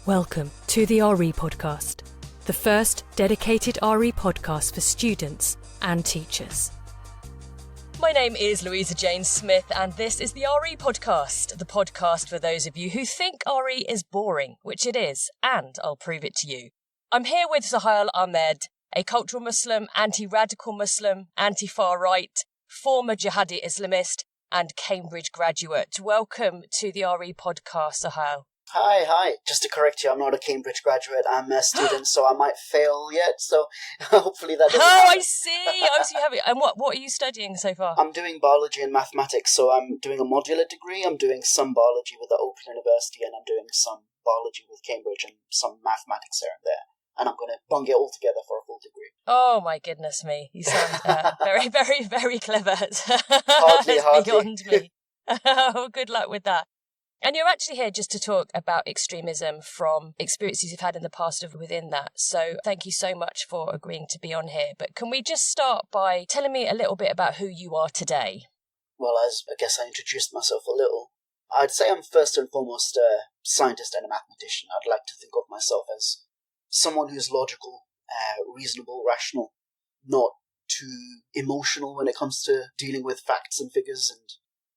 Welcome to the RE Podcast, the first dedicated RE podcast for students and teachers. My name is Louisa Jane Smith, and this is the RE Podcast, the podcast for those of you who think RE is boring, which it is, and I'll prove it to you. I'm here with Sohail Ahmed, a cultural Muslim, anti-radical Muslim, anti-far right, former jihadi Islamist, and Cambridge graduate. Welcome to the RE Podcast, Sohail. Hi. Just to correct you, I'm not a Cambridge graduate. I'm a student, so I might fail yet. So hopefully that doesn't happen. I see. You have it. And what are you studying so far? I'm doing biology and mathematics, so I'm doing a modular degree. I'm doing some biology with the Open University, and I'm doing some biology with Cambridge and some mathematics here and there. And I'm going to bung it all together for a full degree. Oh, my goodness me. You sound very, very, very clever. Hardly. Beyond me. Oh, good luck with that. And you're actually here just to talk about extremism from experiences you've had in the past within that. So thank you so much for agreeing to be on here. But can we just start by telling me a little bit about who you are today? Well, as I guess I introduced myself a little, I'd say I'm first and foremost a scientist and a mathematician. I'd like to think of myself as someone who's logical, reasonable, rational, not too emotional when it comes to dealing with facts and figures. And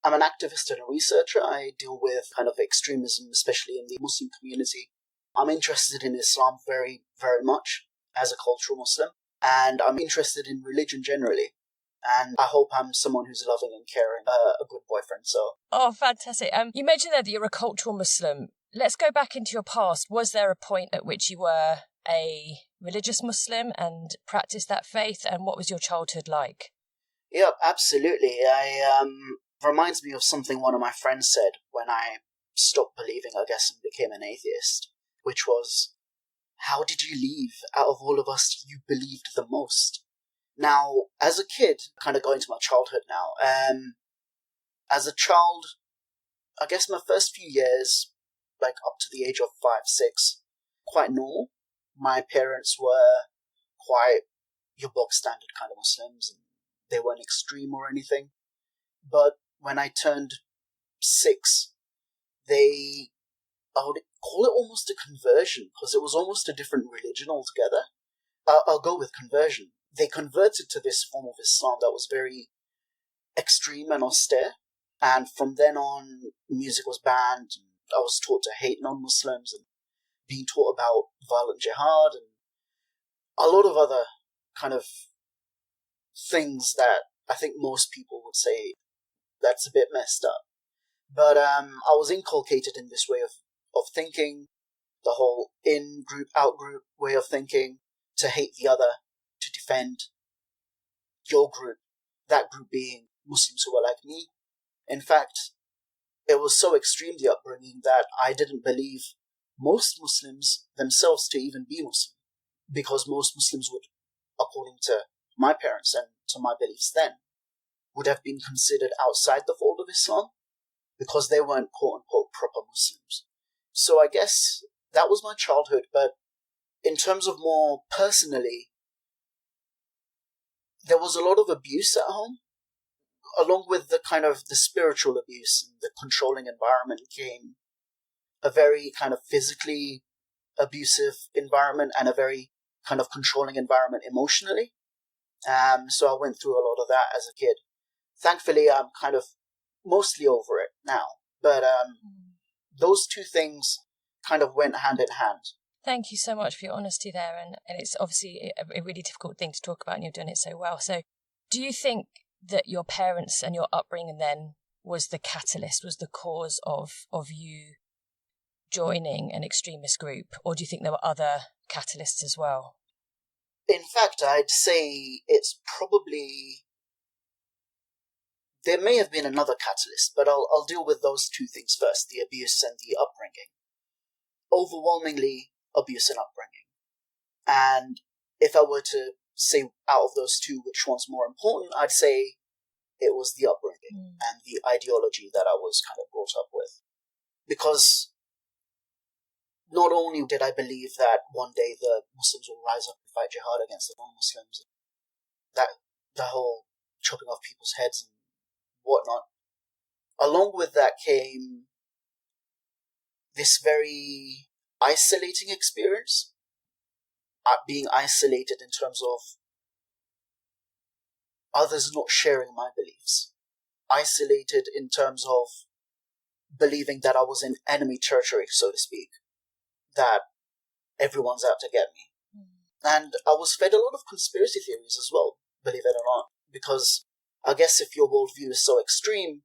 I'm an activist and a researcher. I deal with kind of extremism, especially in the Muslim community. I'm interested in Islam very, very much as a cultural Muslim, and I'm interested in religion generally. And I hope I'm someone who's loving and caring, a good boyfriend. So. Oh, fantastic. You mentioned there that you're a cultural Muslim. Let's go back into your past. Was there a point at which you were a religious Muslim and practiced that faith? And what was your childhood like? Yeah, absolutely. Reminds me of something one of my friends said when I stopped believing, I guess, and became an atheist, which was, how did you leave? Out of all of us, you believed the most. Now, as a kid, kind of going to my childhood now, as a child, I guess my first few years, like up to the age of 5, 6, quite normal. My parents were quite your bog standard kind of Muslims, and they weren't extreme or anything. But when I turned 6, I would call it almost a conversion, because it was almost a different religion altogether. I'll go with conversion. They converted to this form of Islam that was very extreme and austere. And from then on, music was banned, and I was taught to hate non-Muslims, and being taught about violent jihad, and a lot of other kind of things that I think most people would say that's a bit messed up. But I was inculcated in this way of thinking, the whole in-group, out-group way of thinking, to hate the other, to defend your group, that group being Muslims who were like me. In fact, it was so extreme, the upbringing, that I didn't believe most Muslims themselves to even be Muslim, because most Muslims would, according to my parents and to my beliefs then, would have been considered outside the fold of Islam because they weren't quote-unquote proper Muslims. So I guess that was my childhood, but in terms of more personally, there was a lot of abuse at home. Along with the kind of the spiritual abuse and the controlling environment came a very kind of physically abusive environment and a very kind of controlling environment emotionally. So I went through a lot of that as a kid. Thankfully, I'm kind of mostly over it now. But those two things kind of went hand in hand. Thank you so much for your honesty there. And it's obviously a really difficult thing to talk about, and you're doing it so well. So do you think that your parents and your upbringing then was the catalyst, was the cause of you joining an extremist group? Or do you think there were other catalysts as well? In fact, I'd say it's probably... There may have been another catalyst, but I'll deal with those two things first, the abuse and the upbringing. Overwhelmingly, abuse and upbringing. And if I were to say out of those two which one's more important, I'd say it was the upbringing and the ideology that I was kind of brought up with. Because not only did I believe that one day the Muslims will rise up and fight jihad against the non-Muslims, that the whole chopping off people's heads and whatnot, along with that came this very isolating experience, being isolated in terms of others not sharing my beliefs, isolated in terms of believing that I was in enemy territory, so to speak, that everyone's out to get me. And I was fed a lot of conspiracy theories as well, believe it or not, because I guess if your worldview is so extreme,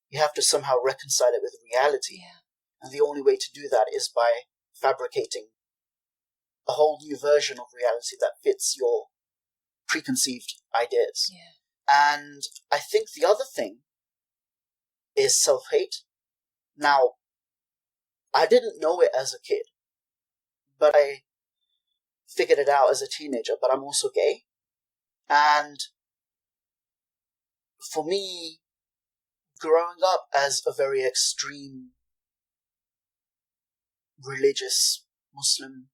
you have to somehow reconcile it with reality. Yeah. And the only way to do that is by fabricating a whole new version of reality that fits your preconceived ideas. Yeah. And I think the other thing is self-hate. Now, I didn't know it as a kid, but I figured it out as a teenager, but I'm also gay. And for me, growing up as a very extreme religious Muslim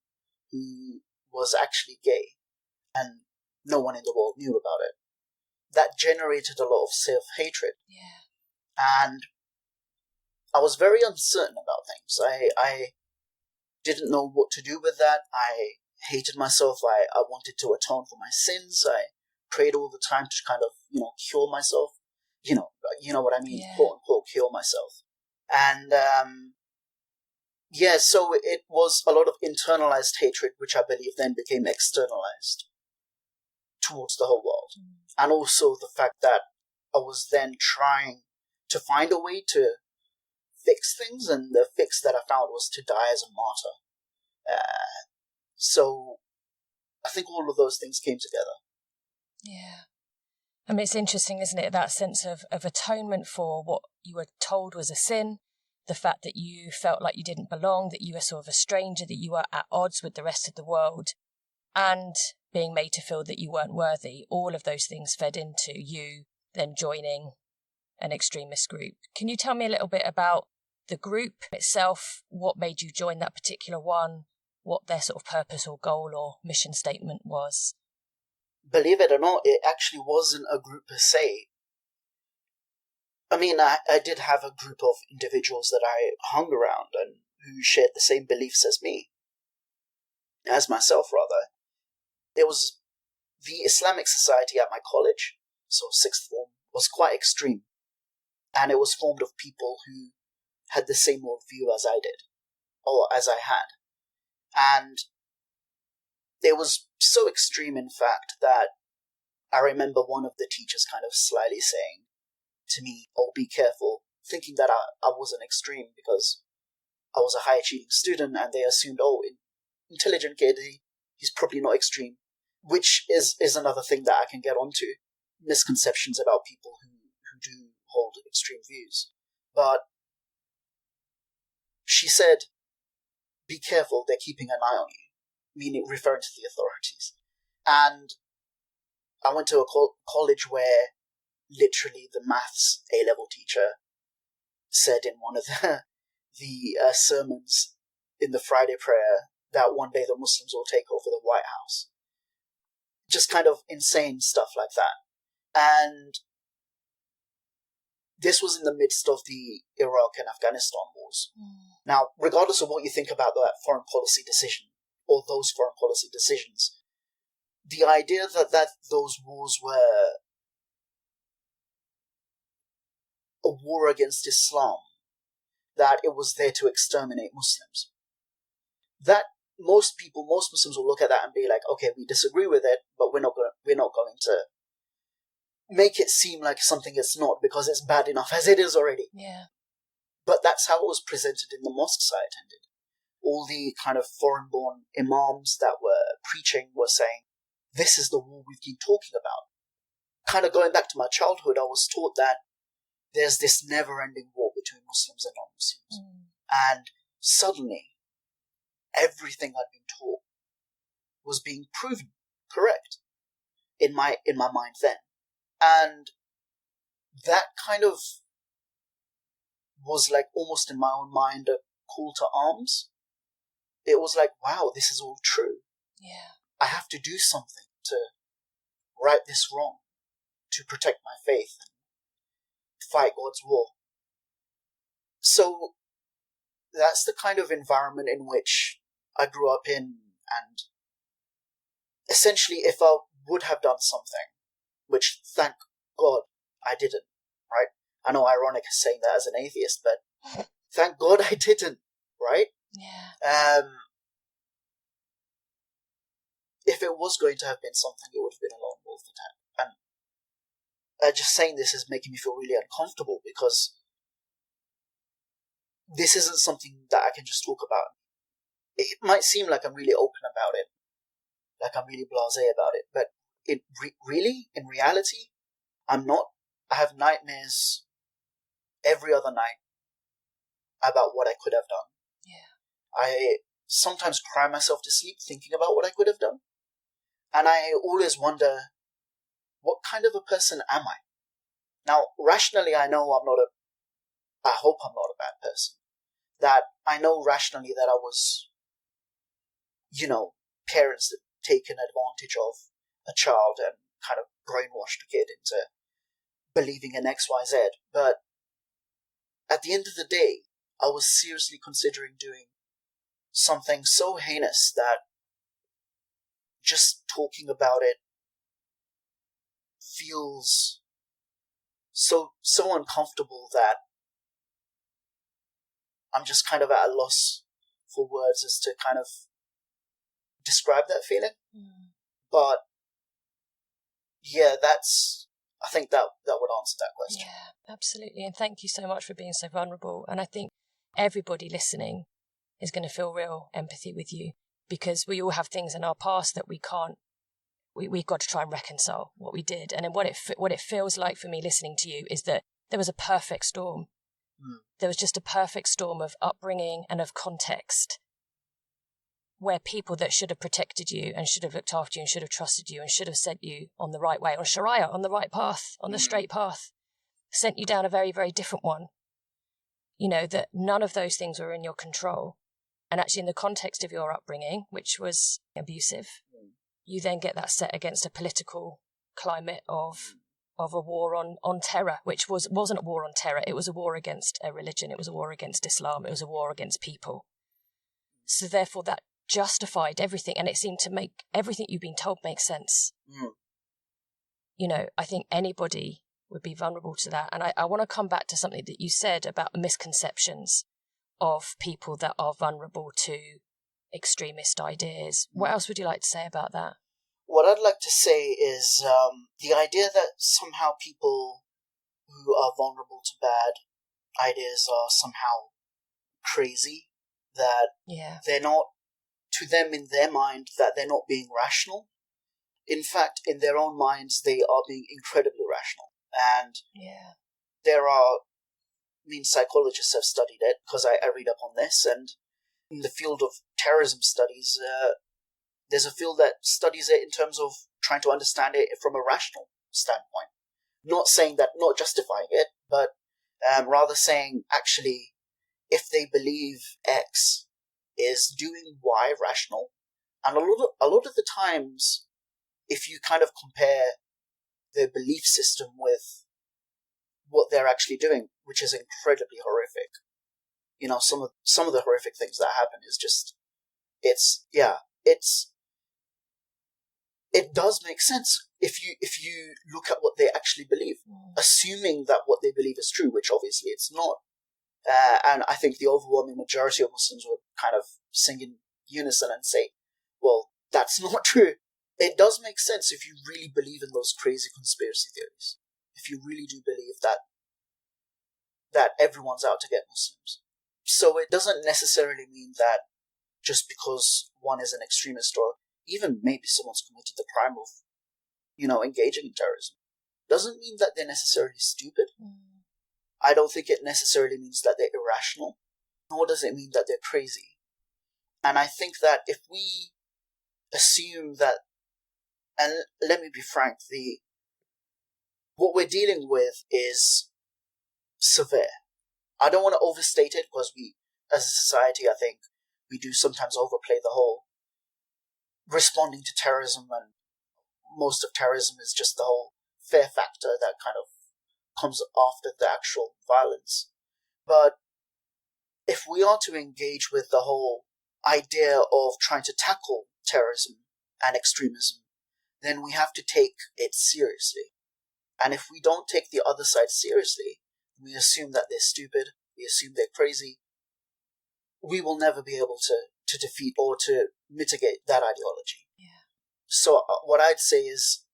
who was actually gay and no one in the world knew about it, that generated a lot of self-hatred. Yeah. And I was very uncertain about things. I didn't know what to do with that. I hated myself. I wanted to atone for my sins. I prayed all the time to kind of, cure myself. You know what I mean, Yeah. quote unquote, cure myself. And so it was a lot of internalized hatred, which I believe then became externalized towards the whole world. And also the fact that I was then trying to find a way to fix things, and the fix that I found was to die as a martyr. So I think all of those things came together. Yeah. I mean, it's interesting, isn't it? That sense of atonement for what you were told was a sin, the fact that you felt like you didn't belong, that you were sort of a stranger, that you were at odds with the rest of the world, and being made to feel that you weren't worthy. All of those things fed into you then joining an extremist group. Can you tell me a little bit about the group itself? What made you join that particular one? What their sort of purpose or goal or mission statement was? Believe it or not, it actually wasn't a group per se. I mean, I did have a group of individuals that I hung around and who shared the same beliefs as me. As myself, rather. It was the Islamic society at my college, so sixth form, was quite extreme. And it was formed of people who had the same worldview as I did, or as I had. And it was so extreme, in fact, that I remember one of the teachers kind of slyly saying to me, "Oh, be careful," thinking that I wasn't extreme because I was a high-achieving student, and they assumed, oh, intelligent kid, he's probably not extreme, which is another thing that I can get onto, misconceptions about people who do hold extreme views. But she said, "Be careful, they're keeping an eye on you," meaning referring to the authorities. And I went to a college where literally the maths A-level teacher said in one of the sermons in the Friday prayer that one day the Muslims will take over the White House. Just kind of insane stuff like that. And this was in the midst of the Iraq and Afghanistan wars. Now, regardless of what you think about that foreign policy decision, or those foreign policy decisions, the idea that those wars were a war against Islam, that it was there to exterminate Muslims, that most Muslims will look at that and be like, okay, we disagree with it, but we're not going to make it seem like something it's not, because it's bad enough as it is already. Yeah. But that's how it was presented in the mosques I attended. All the kind of foreign-born imams that were preaching were saying, this is the war we've been talking about. Kind of going back to my childhood, I was taught that there's this never-ending war between Muslims and non-Muslims. And suddenly, everything I'd been taught was being proven correct in my mind then. And that kind of was like almost in my own mind a call to arms. It was like, wow, this is all true. Yeah. I have to do something to right this wrong, to protect my faith and fight God's war. So that's the kind of environment in which I grew up in, and essentially if I would have done something, which thank God I didn't, right? I know ironic saying that as an atheist, but thank God I didn't, right? Yeah. If it was going to have been something, it would have been a lone wolf attack. And just saying this is making me feel really uncomfortable, because this isn't something that I can just talk about. It might seem like I'm really open about it, like I'm really blasé about it, but in reality, I'm not. I have nightmares every other night about what I could have done. Yeah. I sometimes cry myself to sleep thinking about what I could have done. And I always wonder, what kind of a person am I? Now, rationally, I know I hope I'm not a bad person. That I know rationally that I was, parents that taken advantage of a child and kind of brainwashed the kid into believing in X, Y, Z. But at the end of the day, I was seriously considering doing something so heinous that just talking about it feels so uncomfortable that I'm just kind of at a loss for words as to kind of describe that feeling. But yeah, I think that would answer that question. Yeah, absolutely. And thank you so much for being so vulnerable. And I think everybody listening is going to feel real empathy with you, because we all have things in our past that we've got to try and reconcile what we did. And then what it feels like for me listening to you is that there was a perfect storm. There was just a perfect storm of upbringing and of context, where people that should have protected you and should have looked after you and should have trusted you and should have sent you on the right way, on Sharia, on the right path, on the straight path, sent you down a very, very different one. That none of those things were in your control. And actually in the context of your upbringing, which was abusive, you then get that set against a political climate of a war on terror, which wasn't a war on terror. It was a war against a religion. It was a war against Islam. It was a war against people. So therefore that justified everything, and it seemed to make everything you've been told make sense. I think anybody would be vulnerable to that. And I want to come back to something that you said about misconceptions of people that are vulnerable to extremist ideas. What else would you like to say about that? What I'd like to say is the idea that somehow people who are vulnerable to bad ideas are somehow crazy, that they're not, to them in their mind, that they're not being rational. In fact, in their own minds, they are being incredibly rational. And psychologists have studied it, because I read up on this, and in the field of terrorism studies, there's a field that studies it in terms of trying to understand it from a rational standpoint. Not saying that, not justifying it, but rather saying, actually, if they believe X is doing Y rational, and a lot of the times, if you kind of compare their belief system with what they're actually doing, which is incredibly horrific. Some of the horrific things that happen is just, it does make sense if you look at what they actually believe, assuming that what they believe is true, which obviously it's not. And I think the overwhelming majority of Muslims would kind of sing in unison and say, well, that's not true. It does make sense if you really believe in those crazy conspiracy theories. If you really do believe that everyone's out to get Muslims. So it doesn't necessarily mean that just because one is an extremist, or even maybe someone's committed the crime of, engaging in terrorism, doesn't mean that they're necessarily stupid. I don't think it necessarily means that they're irrational, nor does it mean that they're crazy. And I think that if we assume that, and let me be frank, what we're dealing with is severe. I don't want to overstate it, because we, as a society, I think we do sometimes overplay the whole responding to terrorism, and most of terrorism is just the whole fear factor that kind of comes after the actual violence. But if we are to engage with the whole idea of trying to tackle terrorism and extremism, then we have to take it seriously. And if we don't take the other side seriously, we assume that they're stupid, we assume they're crazy, we will never be able to defeat or to mitigate that ideology. Yeah. So what I'd say is,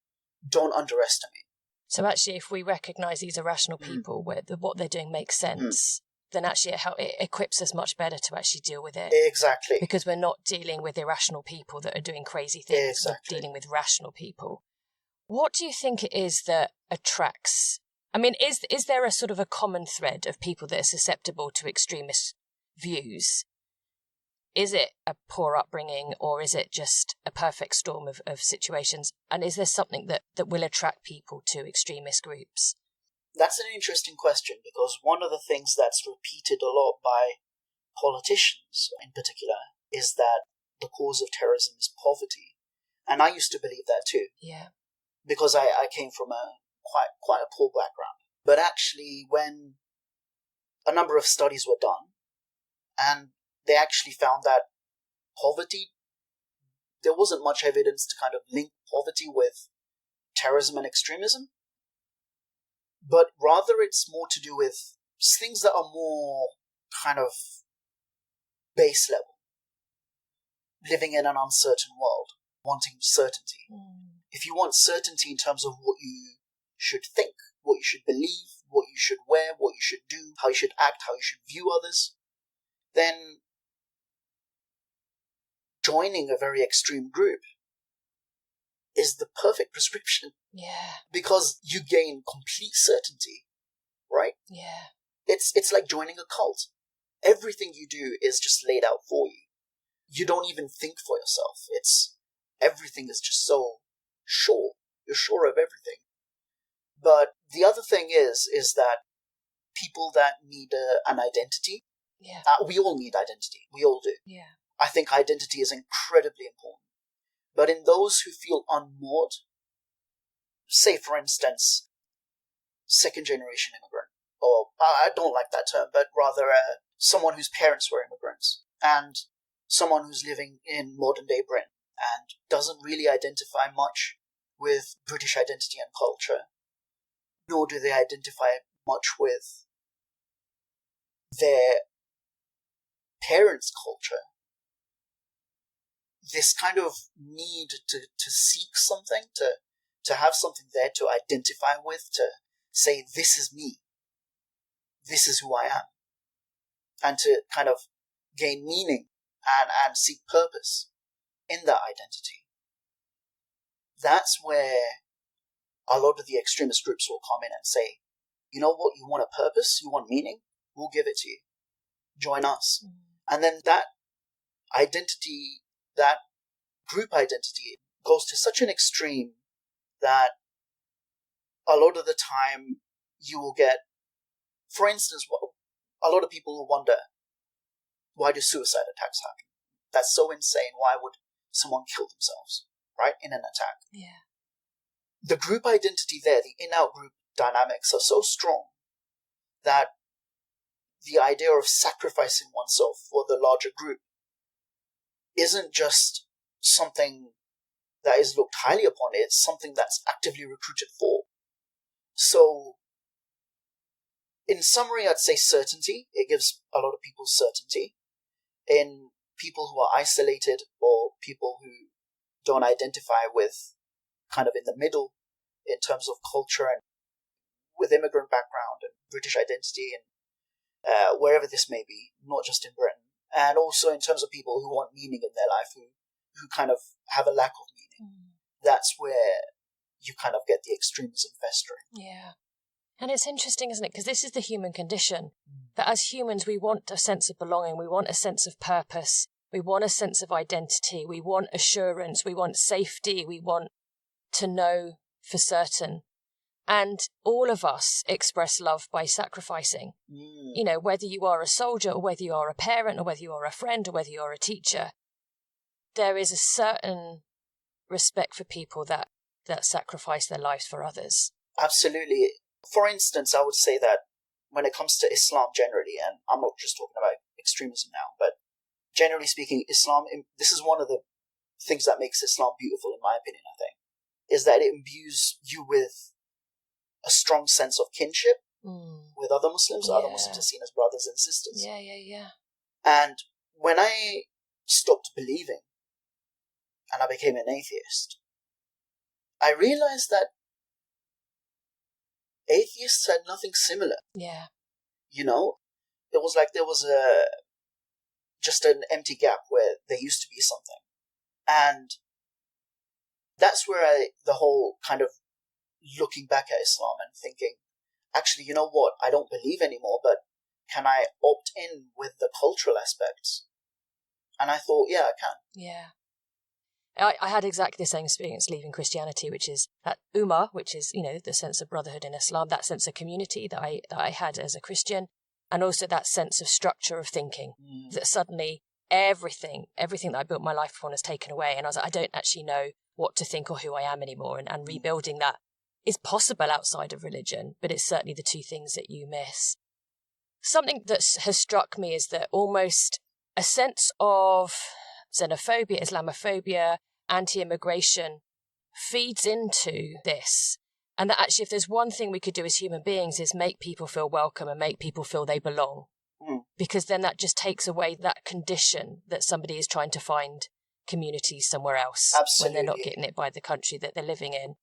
don't underestimate. So actually, if we recognise these irrational people, where what they're doing makes sense, then actually it equips us much better to actually deal with it. Exactly. Because we're not dealing with irrational people that are doing crazy things. Exactly. We're dealing with rational people. What do you think it is that attracts... I mean, is there a sort of a common thread of people that are susceptible to extremist views? Is it a poor upbringing, or is it just a perfect storm of situations? And is there something that will attract people to extremist groups? That's an interesting question, because one of the things that's repeated a lot by politicians in particular is that the cause of terrorism is poverty. And I used to believe that too. Yeah. Because I came from a quite a poor background. But actually, when a number of studies were done, and they actually found that poverty, there wasn't much evidence to kind of link poverty with terrorism and extremism, but rather it's more to do with things that are more kind of base level. Living in an uncertain world, wanting certainty. If you want certainty in terms of what you should think, what you should believe, what you should wear, what you should do, how you should act, how you should view others, then joining a very extreme group is the perfect prescription. Yeah. Because you gain complete certainty, right? Yeah. It's like joining a cult. Everything you do is just laid out for you. You don't even think for yourself. Everything is just so sure. You're sure of everything. But the other thing is that people that need an identity, we all need identity. We all do. Yeah. I think identity is incredibly important. But in those who feel unmoored, say for instance, second generation immigrant, or I don't like that term, but rather someone whose parents were immigrants, and someone who's living in modern day Britain and doesn't really identify much with British identity and culture, nor do they identify much with their parents' culture. This kind of need to seek something, to have something there to identify with, to say, this is me, this is who I am, and to kind of gain meaning and seek purpose in that identity. That's where a lot of the extremist groups will come in and say, you know what, you want a purpose, you want meaning, we'll give it to you. Join us. And then that identity, that group identity, goes to such an extreme that a lot of the time you will get, for instance, a lot of people will wonder, why do suicide attacks happen? That's so insane. Why would someone kill themselves, right, in an attack? Yeah. The group identity there, the in-out group dynamics are so strong that the idea of sacrificing oneself for the larger group isn't just something that is looked highly upon, it's something that's actively recruited for. So, in summary, I'd say certainty. It gives a lot of people certainty. In people who are isolated or people who don't identify with kind of in the middle in terms of culture and with immigrant background and British identity and wherever this may be, not just in Britain. And also in terms of people who want meaning in their life, who kind of have a lack of meaning. That's where you kind of get the extremism festering. Yeah. And it's interesting, isn't it? Because this is the human condition. That as humans, we want a sense of belonging. We want a sense of purpose. We want a sense of identity. We want assurance. We want safety. We want to know for certain. And all of us express love by sacrificing. You know, whether you are a soldier or whether you are a parent or whether you are a friend or whether you are a teacher, there is a certain respect for people that sacrifice their lives for others. Absolutely. For instance, I would say that when it comes to Islam generally, and I'm not just talking about extremism now, but generally speaking, Islam, this is one of the things that makes Islam beautiful, in my opinion, I think, is that it imbues you with a strong sense of kinship with other Muslims. Yeah. Other Muslims are seen as brothers and sisters. Yeah. And when I stopped believing and I became an atheist, I realized that atheists had nothing similar. Yeah. You know, it was like there was just an empty gap where there used to be something. And that's where the whole kind of looking back at Islam and thinking, actually, you know what, I don't believe anymore, but can I opt in with the cultural aspects? And I thought, yeah, I can. Yeah. I had exactly the same experience leaving Christianity, which is that ummah, which is, the sense of brotherhood in Islam, that sense of community that I had as a Christian, and also that sense of structure of thinking, that suddenly everything that I built my life upon is taken away. And I was like, I don't actually know what to think or who I am anymore. And rebuilding that is possible outside of religion, but it's certainly the two things that you miss. Something that has struck me is that almost a sense of xenophobia, Islamophobia, anti-immigration feeds into this. And that actually, if there's one thing we could do as human beings is make people feel welcome and make people feel they belong. Because then that just takes away that condition that somebody is trying to find communities somewhere else. Absolutely. When they're not getting it by the country that they're living in.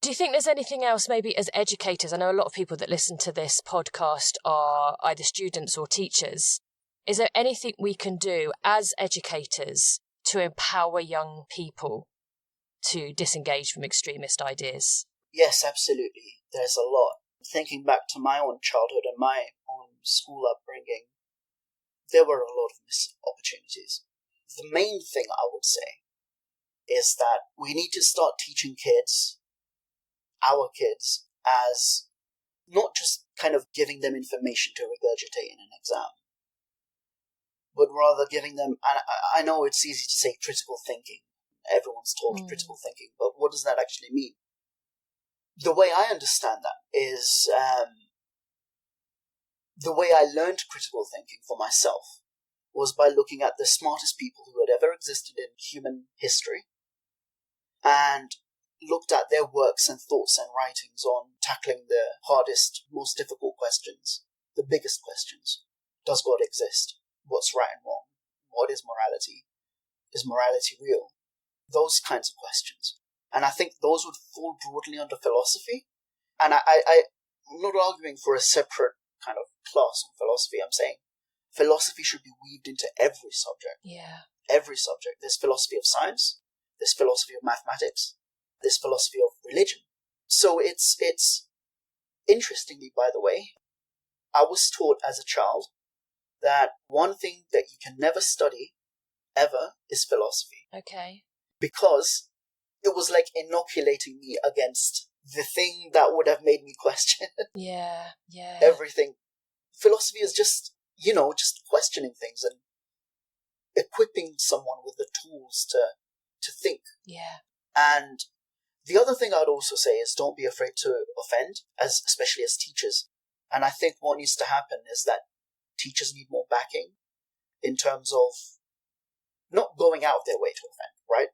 Do you think there's anything else, maybe as educators? I know a lot of people that listen to this podcast are either students or teachers. Is there anything we can do as educators to empower young people to disengage from extremist ideas? Yes, absolutely. There's a lot. Thinking back to my own childhood and my own school upbringing, there were a lot of missed opportunities. The main thing I would say is that we need to start teaching kids, our kids, as not just kind of giving them information to regurgitate in an exam, but rather giving them, and I know it's easy to say critical thinking. Everyone's taught critical thinking, but what does that actually mean? The way I understand that is the way I learned critical thinking for myself was by looking at the smartest people who had ever existed in human history and looked at their works and thoughts and writings on tackling the hardest, most difficult questions, the biggest questions. Does God exist? What's right and wrong? What is morality? Is morality real? Those kinds of questions. And I think those would fall broadly under philosophy. And I'm not arguing for a separate kind of class on philosophy. I'm saying philosophy should be weaved into every subject. Yeah. Every subject. There's philosophy of science. There's philosophy of mathematics. There's philosophy of religion. So it's interestingly, by the way, I was taught as a child that one thing that you can never study ever is philosophy. Okay. Because it was like inoculating me against the thing that would have made me question everything. Philosophy is just, just questioning things and equipping someone with the tools to think. Yeah. And the other thing I'd also say is don't be afraid to offend, especially as teachers. And I think what needs to happen is that teachers need more backing in terms of not going out of their way to offend, right?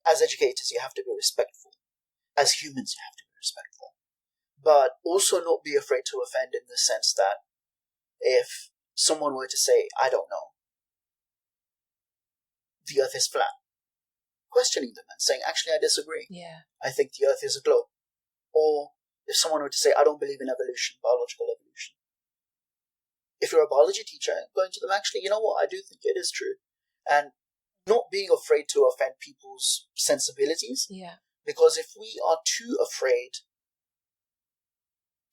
As educators, you have to be respectful. As humans, you have to be respectful. But also not be afraid to offend in the sense that if someone were to say, I don't know, the earth is flat, questioning them and saying, actually, I disagree. Yeah. I think the earth is a globe. Or if someone were to say, I don't believe in evolution, biological evolution. If you're a biology teacher, going to them, actually, you know what, I do think it is true. And not being afraid to offend people's sensibilities. Yeah. Because if we are too afraid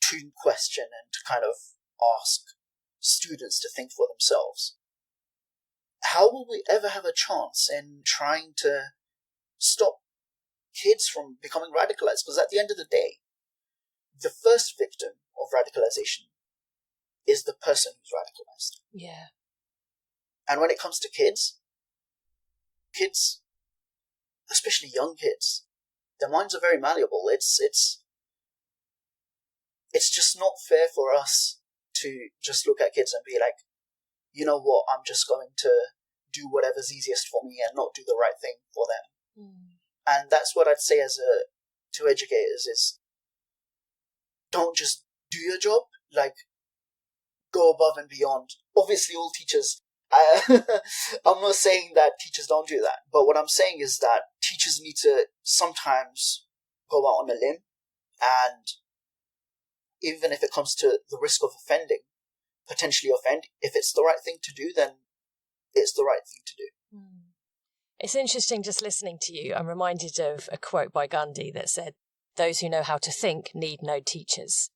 to question and to kind of ask students to think for themselves, how will we ever have a chance in trying to stop kids from becoming radicalized? Because at the end of the day, the first victim of radicalization is the person who's radicalized. Yeah. And when it comes to kids, especially young kids, their minds are very malleable. It's just not fair for us to just look at kids and be like, you know what, I'm just going to do whatever's easiest for me and not do the right thing for them. And that's what I'd say to educators is, don't just do your job, like, go above and beyond. Obviously, all teachers, I'm not saying that teachers don't do that, but what I'm saying is that teachers need to sometimes go out on a limb, and even if it comes to the risk of offending, potentially offend, if it's the right thing to do, then it's the right thing to do. It's interesting just listening to you. I'm reminded of a quote by Gandhi that said, "Those who know how to think need no teachers."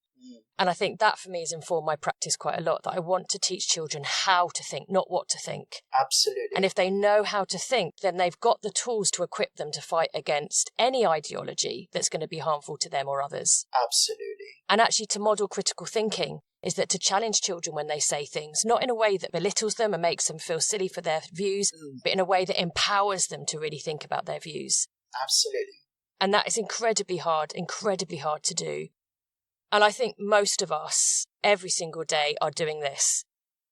And I think that for me has informed my practice quite a lot, that I want to teach children how to think, not what to think. Absolutely. And if they know how to think, then they've got the tools to equip them to fight against any ideology that's going to be harmful to them or others. Absolutely. And actually to model critical thinking is that to challenge children when they say things, not in a way that belittles them and makes them feel silly for their views, but in a way that empowers them to really think about their views. Absolutely. And that is incredibly hard to do. And I think most of us, every single day, are doing this.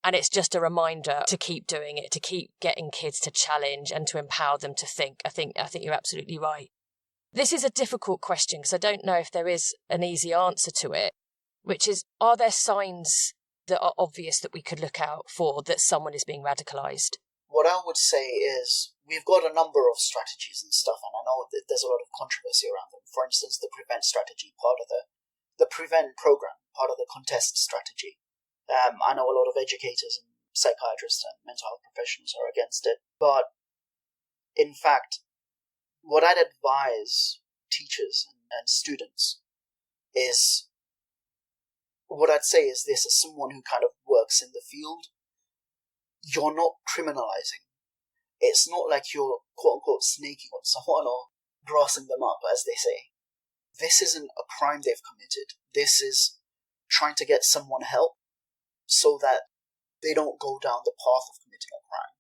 And it's just a reminder to keep doing it, to keep getting kids to challenge and to empower them to think. I think you're absolutely right. This is a difficult question because I don't know if there is an easy answer to it, which is, are there signs that are obvious that we could look out for that someone is being radicalised? What I would say is, we've got a number of strategies and stuff, and I know that there's a lot of controversy around them. For instance, the prevent strategy, part of the prevent program, part of the contest strategy. I know a lot of educators and psychiatrists and mental health professionals are against it, but in fact, what I'd advise teachers and students is, what I'd say is this, as someone who kind of works in the field, you're not criminalizing. It's not like you're quote-unquote snaking on someone or grassing them up, as they say. This isn't a crime they've committed. This is trying to get someone help so that they don't go down the path of committing a crime.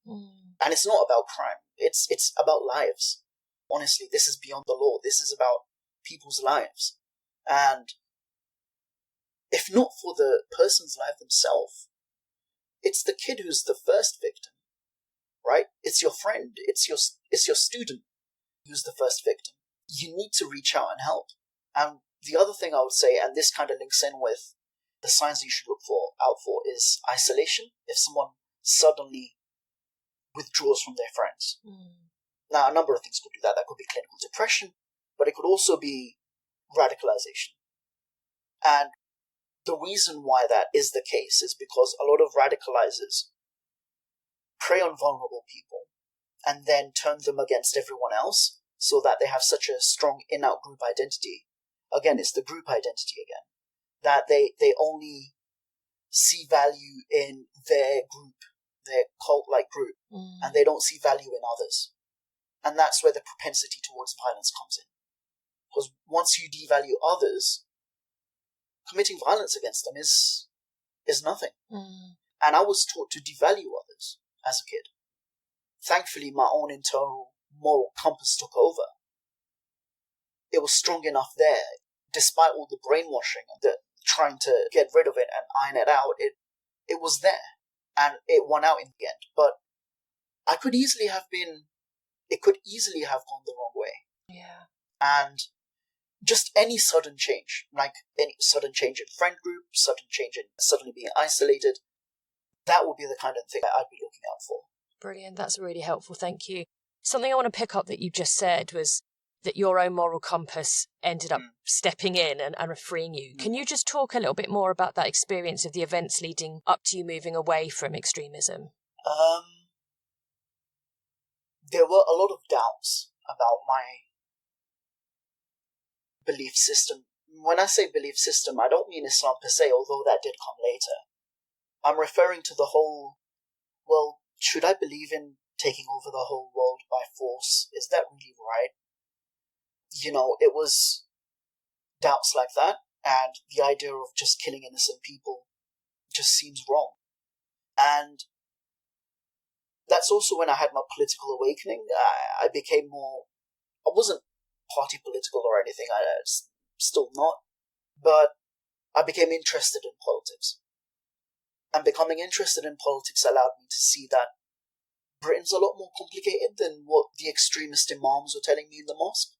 And it's not about crime. It's about lives. Honestly, this is beyond the law. This is about people's lives. And if not for the person's life themselves, it's the kid who's the first victim, right? It's your friend. It's your student who's the first victim. You need to reach out and help. And the other thing I would say, and this kind of links in with the signs you should look out for, is isolation. If someone suddenly withdraws from their friends. Now, a number of things could do that. That could be clinical depression, but it could also be radicalization. And the reason why that is the case is because a lot of radicalizers prey on vulnerable people and then turn them against everyone else so that they have such a strong in-out group identity. Again, it's the group identity again. That they only see value in their group, their cult-like group, and they don't see value in others. And that's where the propensity towards violence comes in. Because once you devalue others, committing violence against them is nothing. And I was taught to devalue others as a kid. Thankfully, my own internal moral compass took over. It was strong enough there, despite all the brainwashing and the trying to get rid of it and iron it out, it was there. And it won out in the end. But it could easily have gone the wrong way. Yeah. And just any sudden change, like any sudden change in friend group, sudden change in suddenly being isolated, that would be the kind of thing I'd be looking out for. Brilliant. That's really helpful. Thank you. Something I want to pick up that you just said was that your own moral compass ended up stepping in and freeing you. Can you just talk a little bit more about that experience of the events leading up to you moving away from extremism? There were a lot of doubts about my belief system. When I say belief system, I don't mean Islam per se, although that did come later. I'm referring to the whole, well, should I believe in taking over the whole world by force? Is that really right? You know, it was doubts like that, and the idea of just killing innocent people just seems wrong. And that's also when I had my political awakening. I became more, I wasn't party political or anything, I still not, but I became interested in politics. And becoming interested in politics allowed me to see that Britain's a lot more complicated than what the extremist imams were telling me in the mosque.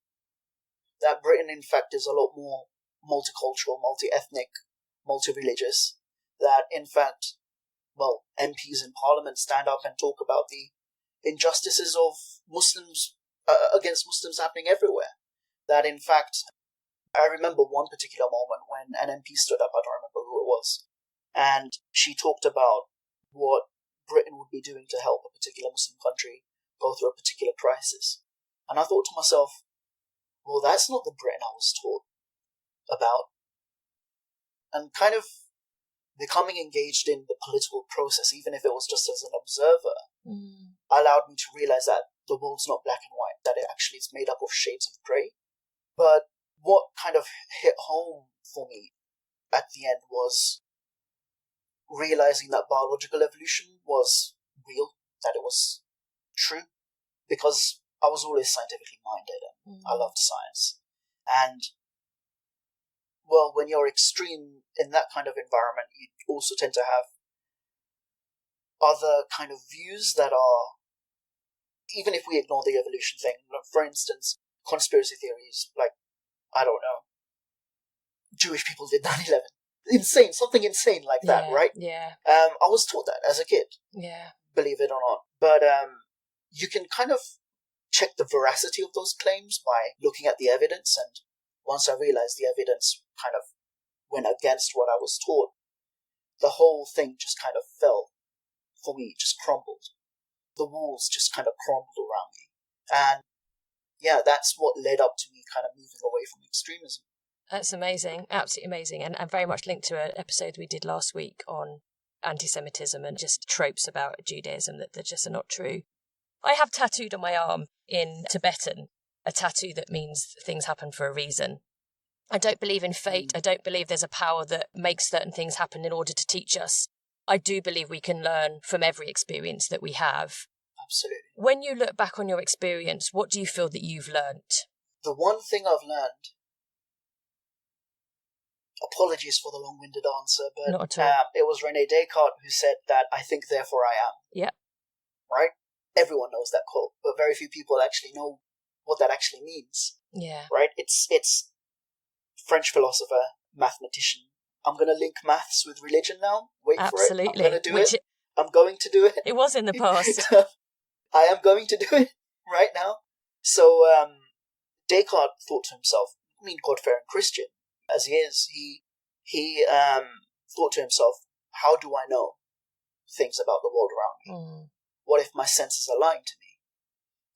That Britain, in fact, is a lot more multicultural, multi-ethnic, multi-religious. That, in fact, MPs in Parliament stand up and talk about the injustices of Muslims against Muslims happening everywhere. That, in fact, I remember one particular moment when an MP stood up, I don't remember who it was, and she talked about what Britain would be doing to help a particular Muslim country go through a particular crisis. And I thought to myself, well, that's not the Britain I was taught about. And kind of becoming engaged in the political process, even if it was just as an observer, allowed me to realize that the world's not black and white, that it actually is made up of shades of grey. But what kind of hit home for me at the end was realizing that biological evolution was real, that it was true, because I was always scientifically minded and I loved science. And, well, when you're extreme in that kind of environment, you also tend to have other kind of views that are, even if we ignore the evolution thing, for instance, conspiracy theories, like, I don't know, Jewish people did 9/11. Insane, something insane like that, right? Yeah. I was taught that as a kid. Yeah. Believe it or not. But you can kind of check the veracity of those claims by looking at the evidence. And once I realized the evidence kind of went against what I was taught, the whole thing just kind of fell. For me, it just crumbled. The walls just kind of crumbled around me. And yeah, that's what led up to me kind of moving away from extremism. That's amazing, absolutely amazing, and very much linked to an episode we did last week on anti-Semitism and just tropes about Judaism that just are not true. I have tattooed on my arm in Tibetan a tattoo that means things happen for a reason. I don't believe in fate. I don't believe there's a power that makes certain things happen in order to teach us. I do believe we can learn from every experience that we have. Absolutely. When you look back on your experience, what do you feel that you've learnt? The one thing I've learned, apologies for the long-winded answer, but not at all. It was René Descartes who said that I think, therefore I am. Yeah. Right? Everyone knows that quote, but very few people actually know what that actually means. Yeah. Right? It's French philosopher, mathematician. I'm going to link maths with religion now. Wait Absolutely. for it. I'm going to do it. I'm going to do it. It was in the past. I am going to do it right now. So Descartes thought to himself, I mean, God-fearing Christian, as he is, he thought to himself, how do I know things about the world around me? What if my senses are lying to me?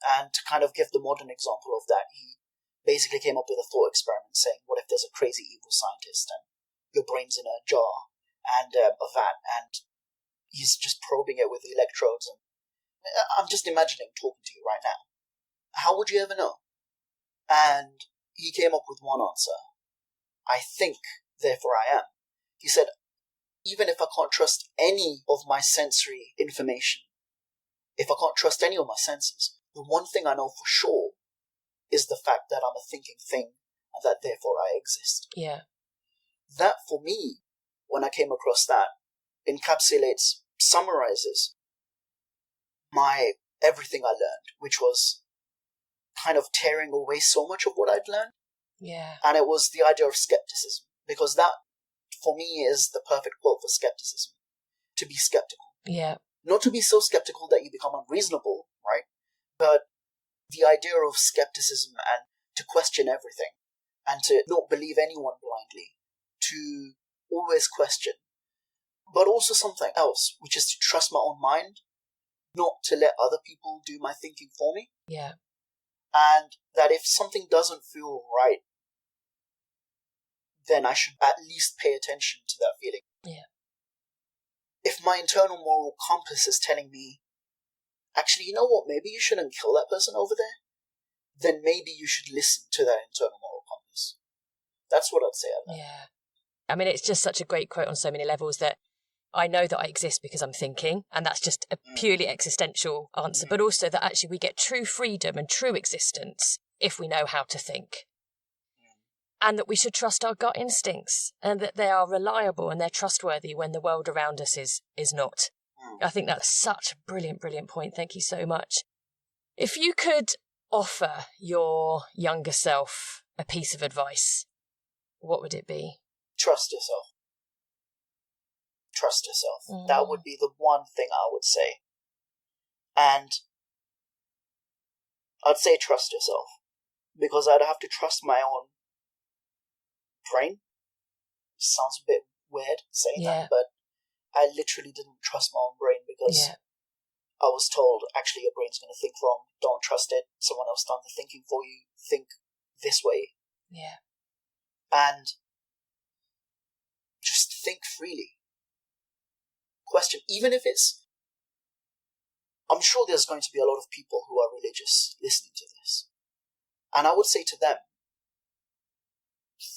And to kind of give the modern example of that, he basically came up with a thought experiment saying, what if there's a crazy evil scientist and your brain's in a jar and a vat and he's just probing it with electrodes? And I'm just imagining talking to you right now. How would you ever know? And he came up with one answer. I think, therefore I am. He said, even if I can't trust any of my sensory information, if I can't trust any of my senses, the one thing I know for sure is the fact that I'm a thinking thing and that therefore I exist. Yeah. That, for me, when I came across that, encapsulates, summarizes my everything I learned, which was kind of tearing away so much of what I'd learned. Yeah. And it was the idea of skepticism, because that, for me, is the perfect quote for skepticism. To be skeptical. Yeah. Not to be so skeptical that you become unreasonable, right? But the idea of skepticism and to question everything and to not believe anyone blindly, to always question, but also something else, which is to trust my own mind, not to let other people do my thinking for me. Yeah. And that if something doesn't feel right, then I should at least pay attention to that feeling. Yeah. If my internal moral compass is telling me, actually, you know what, maybe you shouldn't kill that person over there, then maybe you should listen to that internal moral compass. That's what I'd say. Yeah. I mean, it's just such a great quote on so many levels that I know that I exist because I'm thinking, and that's just a purely existential answer, but also that actually we get true freedom and true existence if we know how to think. and that we should trust our gut instincts and that they are reliable and they're trustworthy when the world around us is not. I think that's such a brilliant, brilliant point. Thank you so much. If you could offer your younger self a piece of advice, what would it be? Trust yourself. Trust yourself. That would be the one thing I would say. And I'd say trust yourself, because I'd have to trust my own brain. Sounds a bit weird saying that, but I literally didn't trust my own brain because I was told, actually, your brain's going to think wrong. Don't trust it. Someone else done the thinking for you. Think this way. Yeah. And just think freely. Question, even if it's... I'm sure there's going to be a lot of people who are religious listening to this. And I would say to them,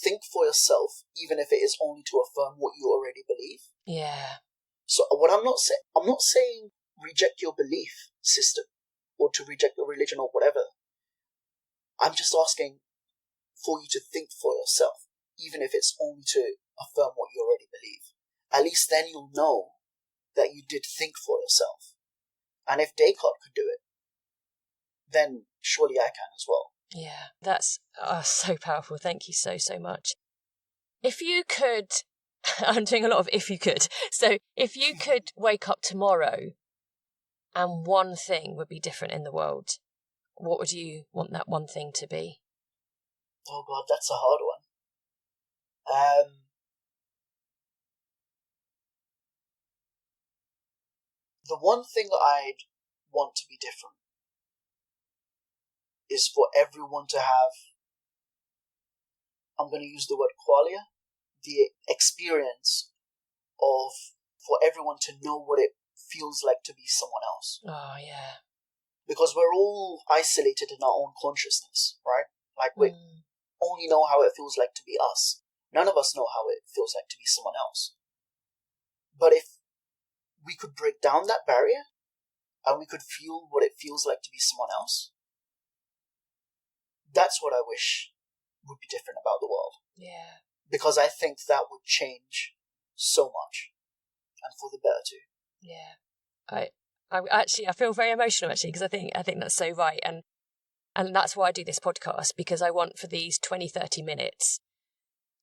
think for yourself, even if it is only to affirm what you already believe. Yeah. So what I'm not saying reject your belief system or to reject your religion or whatever. I'm just asking for you to think for yourself, even if it's only to affirm what you already believe. At least then you'll know that you did think for yourself. And if Descartes could do it, then surely I can as well. Yeah, that's so powerful. Thank you so, so much. If you could, I'm doing a lot of if you could. So if you could wake up tomorrow and one thing would be different in the world, what would you want that one thing to be? Oh God, that's a hard one. The one thing I'd want to be different is for everyone to have, I'm going to use the word qualia, the experience of, for everyone to know what it feels like to be someone else. Oh, yeah. Because we're all isolated in our own consciousness, right? Like we only know how it feels like to be us. None of us know how it feels like to be someone else. But if we could break down that barrier and we could feel what it feels like to be someone else, that's what I wish would be different about the world. Yeah. Because I think that would change so much, and for the better too. Yeah. I feel very emotional actually, because I think that's so right. And that's why I do this podcast, because I want for these 20-30 minutes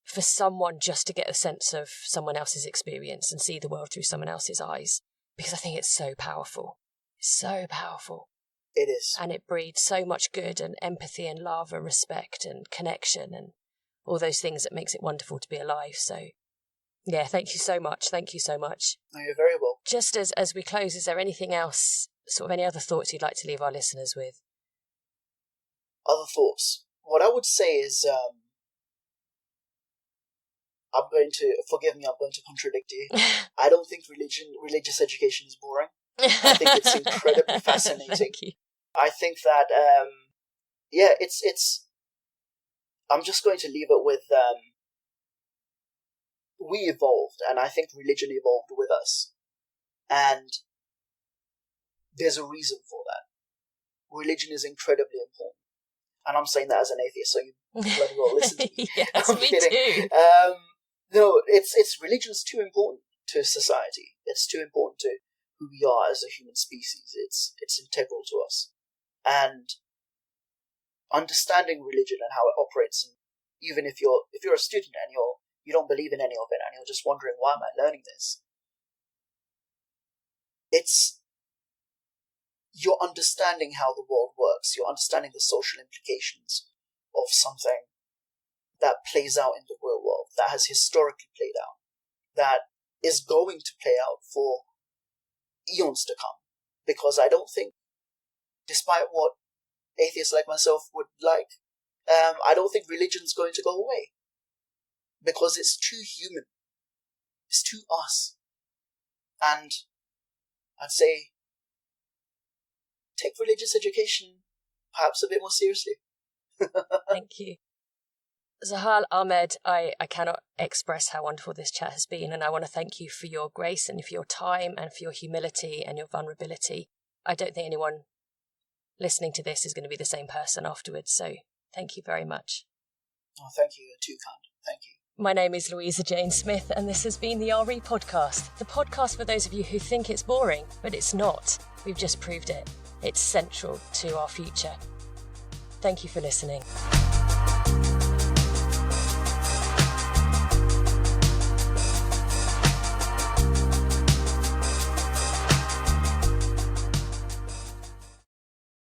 for someone just to get a sense of someone else's experience and see the world through someone else's eyes, because I think it's so powerful. It's so powerful. It is. And it breeds so much good and empathy and love and respect and connection and all those things that makes it wonderful to be alive. So, yeah, thank you so much. Thank you so much. No, you're very welcome. Just as we close, is there anything else, sort of any other thoughts you'd like to leave our listeners with? Other thoughts. What I would say is, I'm going to contradict you. I don't think religious education is boring. I think it's incredibly fascinating. Thank you. I think that, it's, I'm just going to leave it with, we evolved, and I think religion evolved with us. And there's a reason for that. Religion is incredibly important. And I'm saying that as an atheist, so you bloody well listen to me. Yes, me too. No, religion's too important to society. It's too important to who we are as a human species. It's integral to us. And understanding religion and how it operates, and even if you're a student and you don't believe in any of it and you're just wondering, why am I learning this? You're understanding how the world works. You're understanding the social implications of something that plays out in the real world, that has historically played out, that is going to play out for eons to come. Because I don't think, despite what atheists like myself would like, I don't think religion's going to go away. Because it's too human. It's too us. And I'd say, take religious education perhaps a bit more seriously. Thank you. Sohail Ahmed, I cannot express how wonderful this chat has been, and I want to thank you for your grace and for your time and for your humility and your vulnerability. I don't think anyone listening to this is going to be the same person afterwards, so thank you very much. Oh, thank you. You're too kind. Thank you. My name is Louisa Jane Smith, and this has been the RE Podcast, the podcast for those of you who think it's boring, but it's not. We've just proved it. It's central to our future. Thank you for listening.